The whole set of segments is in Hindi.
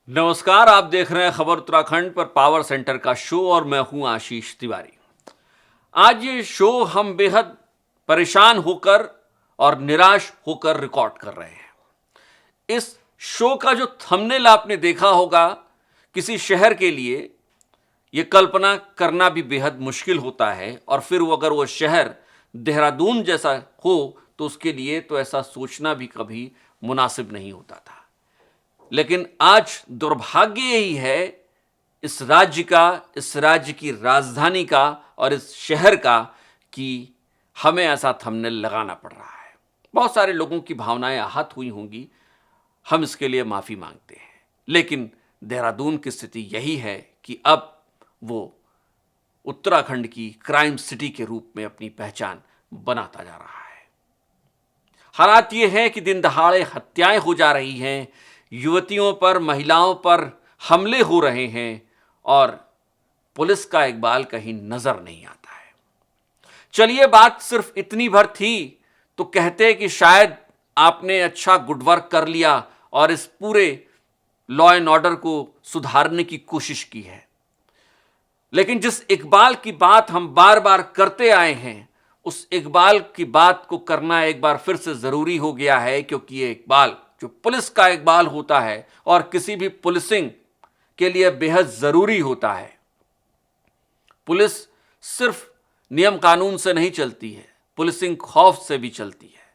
नमस्कार, आप देख रहे हैं खबर उत्तराखंड पर पावर सेंटर का शो और मैं हूं आशीष तिवारी। आज ये शो हम बेहद परेशान होकर और निराश होकर रिकॉर्ड कर रहे हैं। इस शो का जो थंबनेल आपने देखा होगा, किसी शहर के लिए ये कल्पना करना भी बेहद मुश्किल होता है और फिर वो अगर वो शहर देहरादून जैसा हो तो उसके लिए तो ऐसा सोचना भी कभी मुनासिब नहीं होता था। लेकिन आज दुर्भाग्य यही है इस राज्य का, इस राज्य की राजधानी का और इस शहर का कि हमें ऐसा थंबनेल लगाना पड़ रहा है। बहुत सारे लोगों की भावनाएं आहत हुई होंगी, हम इसके लिए माफ़ी मांगते हैं। लेकिन देहरादून की स्थिति यही है कि अब वो उत्तराखंड की क्राइम सिटी के रूप में अपनी पहचान बनाता जा रहा है। हालात ये है कि दिन दहाड़े हत्याएं हो जा रही हैं, युवतियों पर, महिलाओं पर हमले हो रहे हैं और पुलिस का इकबाल कहीं नजर नहीं आता है। चलिए, बात सिर्फ इतनी भर थी तो कहते कि शायद आपने अच्छा गुड वर्क कर लिया और इस पूरे लॉ एंड ऑर्डर को सुधारने की कोशिश की है। लेकिन जिस इकबाल की बात हम बार बार करते आए हैं, उस इकबाल की बात को करना एक बार फिर से जरूरी हो गया है, क्योंकि ये इकबाल जो पुलिस का इकबाल होता है और किसी भी पुलिसिंग के लिए बेहद जरूरी होता है। पुलिस सिर्फ नियम कानून से नहीं चलती है, पुलिसिंग खौफ से भी चलती है,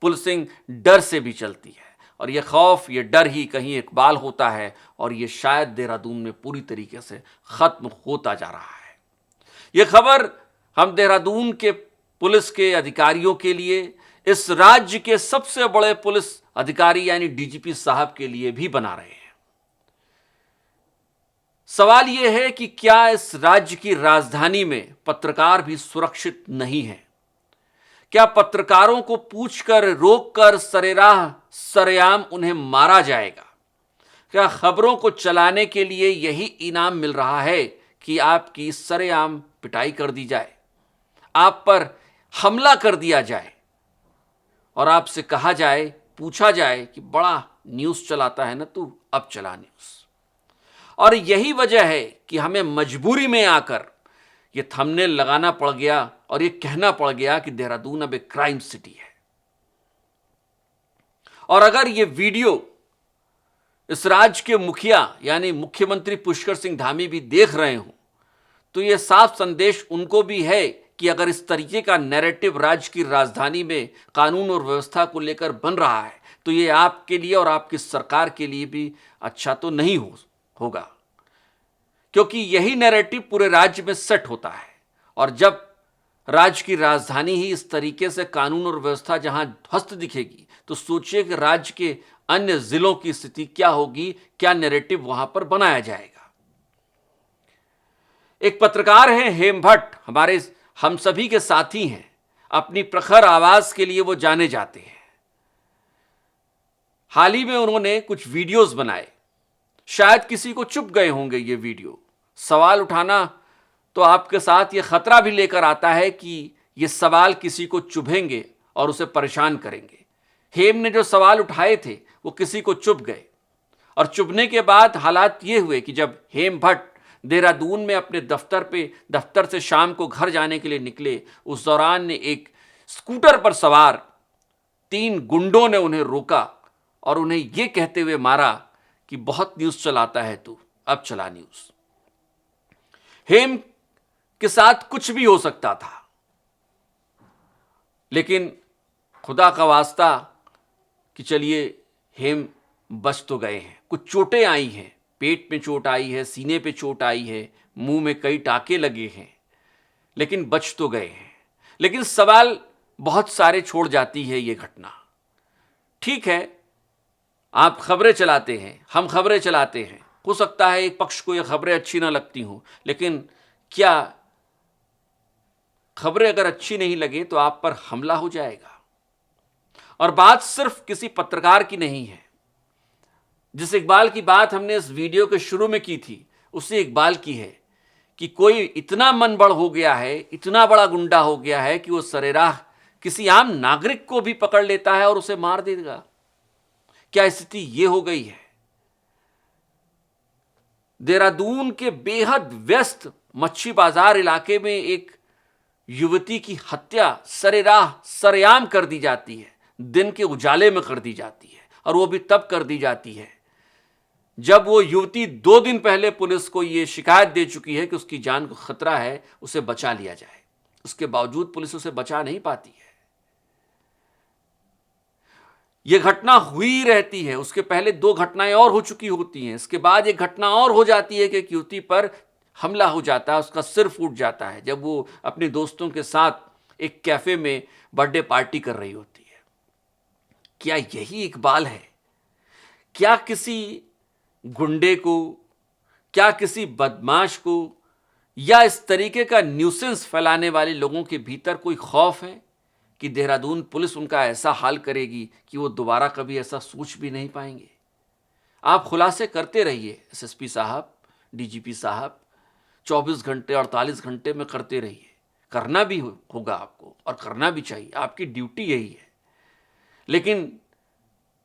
पुलिसिंग डर से भी चलती है और यह खौफ, यह डर ही कहीं इकबाल होता है और यह शायद देहरादून में पूरी तरीके से खत्म होता जा रहा है। यह खबर हम देहरादून के पुलिस के अधिकारियों के लिए, इस राज्य के सबसे बड़े पुलिस अधिकारी यानी डीजीपी साहब के लिए भी बना रहे हैं। सवाल यह है कि क्या इस राज्य की राजधानी में पत्रकार भी सुरक्षित नहीं है? क्या पत्रकारों को पूछकर, रोककर, सरेराह सरेआम उन्हें मारा जाएगा? क्या खबरों को चलाने के लिए यही इनाम मिल रहा है कि आपकी सरेआम पिटाई कर दी जाए, आप पर हमला कर दिया जाए और आपसे कहा जाए, पूछा जाए कि बड़ा न्यूज़ चलाता है ना तू, अब चला न्यूज़? और यही वजह है कि हमें मजबूरी में आकर यह थंबनेल लगाना पड़ गया और यह कहना पड़ गया कि देहरादून अब एक क्राइम सिटी है। और अगर यह वीडियो इस राज्य के मुखिया यानी मुख्यमंत्री पुष्कर सिंह धामी भी देख रहे हों तो यह साफ संदेश उनको भी है कि अगर इस तरीके का नैरेटिव राज्य की राजधानी में कानून और व्यवस्था को लेकर बन रहा है तो यह आपके लिए और आपकी सरकार के लिए भी अच्छा तो नहीं होगा, क्योंकि यही नैरेटिव पूरे राज्य में सेट होता है। और जब राज्य की राजधानी ही इस तरीके से कानून और व्यवस्था जहां ध्वस्त दिखेगी तो सोचिए कि राज्य के अन्य जिलों की स्थिति क्या होगी, क्या नैरेटिव वहां पर बनाया जाएगा। एक पत्रकार हैं हेम भट्ट, हमारे हम सभी के साथी हैं, अपनी प्रखर आवाज के लिए वो जाने जाते हैं। हाल ही में उन्होंने कुछ वीडियोस बनाए, शायद किसी को चुभ गए होंगे ये वीडियो। सवाल उठाना तो आपके साथ ये खतरा भी लेकर आता है कि ये सवाल किसी को चुभेंगे और उसे परेशान करेंगे। हेम ने जो सवाल उठाए थे वो किसी को चुभ गए और चुभने के बाद हालात ये हुए कि जब हेम भट्ट देहरादून में अपने दफ्तर से शाम को घर जाने के लिए निकले, उस दौरान ने एक स्कूटर पर सवार 3 गुंडों ने उन्हें रोका और उन्हें यह कहते हुए मारा कि बहुत न्यूज़ चलाता है तू, अब चला न्यूज़। हेम के साथ कुछ भी हो सकता था, लेकिन खुदा का वास्ता कि चलिए हेम बच तो गए हैं। कुछ चोटें आई हैं, पेट में चोट आई है, सीने पे चोट आई है, मुंह में कई टाके लगे हैं, लेकिन बच तो गए हैं। लेकिन सवाल बहुत सारे छोड़ जाती है ये घटना। ठीक है, आप खबरें चलाते हैं, हम खबरें चलाते हैं, हो सकता है एक पक्ष को ये खबरें अच्छी ना लगती हों, लेकिन क्या खबरें अगर अच्छी नहीं लगे तो आप पर हमला हो जाएगा? और बात सिर्फ किसी पत्रकार की नहीं है। जिस इकबाल की बात हमने इस वीडियो के शुरू में की थी, उसी इकबाल की है कि कोई इतना मनबड़ हो गया है, इतना बड़ा गुंडा हो गया है कि वो सरेराह किसी आम नागरिक को भी पकड़ लेता है और उसे मार देगा। क्या स्थिति ये हो गई है? देहरादून के बेहद व्यस्त मच्छी बाजार इलाके में एक युवती की हत्या सरेराह सरेआम कर दी जाती है, दिन के उजाले में कर दी जाती है। और वो भी तब कर दी जाती है जब वो युवती 2 दिन पहले पुलिस को ये शिकायत दे चुकी है कि उसकी जान को खतरा है, उसे बचा लिया जाए। उसके बावजूद पुलिस उसे बचा नहीं पाती है। यह घटना हुई रहती है, उसके पहले 2 घटनाएं और हो चुकी होती हैं, इसके बाद एक घटना और हो जाती है कि एक युवती पर हमला हो जाता है, उसका सिर फूट जाता है जब वो अपने दोस्तों के साथ एक कैफे में बर्थडे पार्टी कर रही होती है। क्या यही इकबाल है? क्या किसी गुंडे को, क्या किसी बदमाश को या इस तरीके का न्यूसेंस फैलाने वाले लोगों के भीतर कोई खौफ है कि देहरादून पुलिस उनका ऐसा हाल करेगी कि वो दोबारा कभी ऐसा सोच भी नहीं पाएंगे? आप खुलासे करते रहिए एसएसपी साहब, डीजीपी साहब, 24 घंटे 48 घंटे में करते रहिए। करना भी होगा आपको और करना भी चाहिए, आपकी ड्यूटी यही है। लेकिन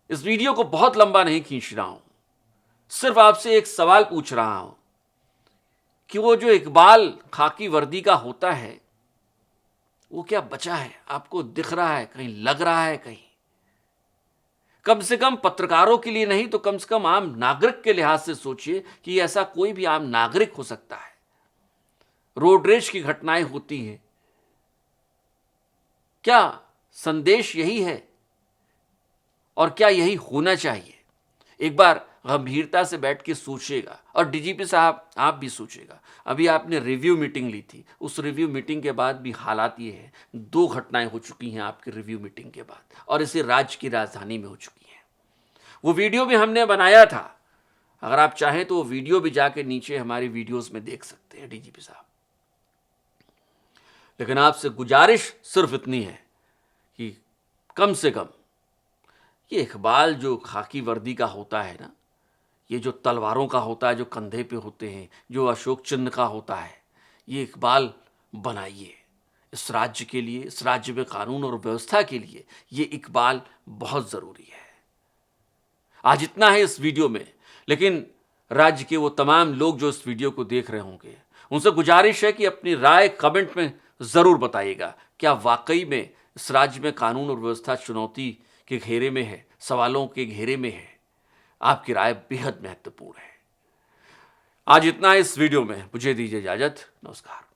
इस वीडियो को बहुत लंबा नहीं खींच रहा हूं, सिर्फ आपसे एक सवाल पूछ रहा हूं कि वो जो इकबाल खाकी वर्दी का होता है वो क्या बचा है? आपको दिख रहा है कहीं, लग रहा है कहीं? कम से कम पत्रकारों के लिए नहीं तो कम से कम आम नागरिक के लिहाज से सोचिए कि ऐसा कोई भी आम नागरिक हो सकता है। रोड रेज की घटनाएं होती हैं, क्या संदेश यही है और क्या यही होना चाहिए? एक बार गंभीरता से बैठ के सोचिएगा। और डीजीपी साहब आप भी सोचिएगा। अभी आपने रिव्यू मीटिंग ली थी, उस रिव्यू मीटिंग के बाद भी हालात ये है, 2 घटनाएं हो चुकी हैं आपकी रिव्यू मीटिंग के बाद और इसे राज्य की राजधानी में हो चुकी हैं। वो वीडियो भी हमने बनाया था, अगर आप चाहें तो वो वीडियो भी जाके नीचे हमारी वीडियोस में देख सकते हैं डीजीपी साहब। लेकिन आपसे गुजारिश सिर्फ इतनी है कि कम से कम ये इकबाल जो खाकी वर्दी का होता है ना, ये जो तलवारों का होता है, जो कंधे पे होते हैं, जो अशोक चिन्ह का होता है, ये इकबाल बनाइए। इस राज्य के लिए, इस राज्य में कानून और व्यवस्था के लिए ये इकबाल बहुत ज़रूरी है। आज इतना है इस वीडियो में, लेकिन राज्य के वो तमाम लोग जो इस वीडियो को देख रहे होंगे, उनसे गुजारिश है कि अपनी राय कमेंट में ज़रूर बताइएगा। क्या वाकई में इस राज्य में कानून और व्यवस्था चुनौती के घेरे में है, सवालों के घेरे में है? आपकी राय बेहद महत्वपूर्ण है। आज इतना इस वीडियो में, मुझे दीजिए इजाजत। नमस्कार।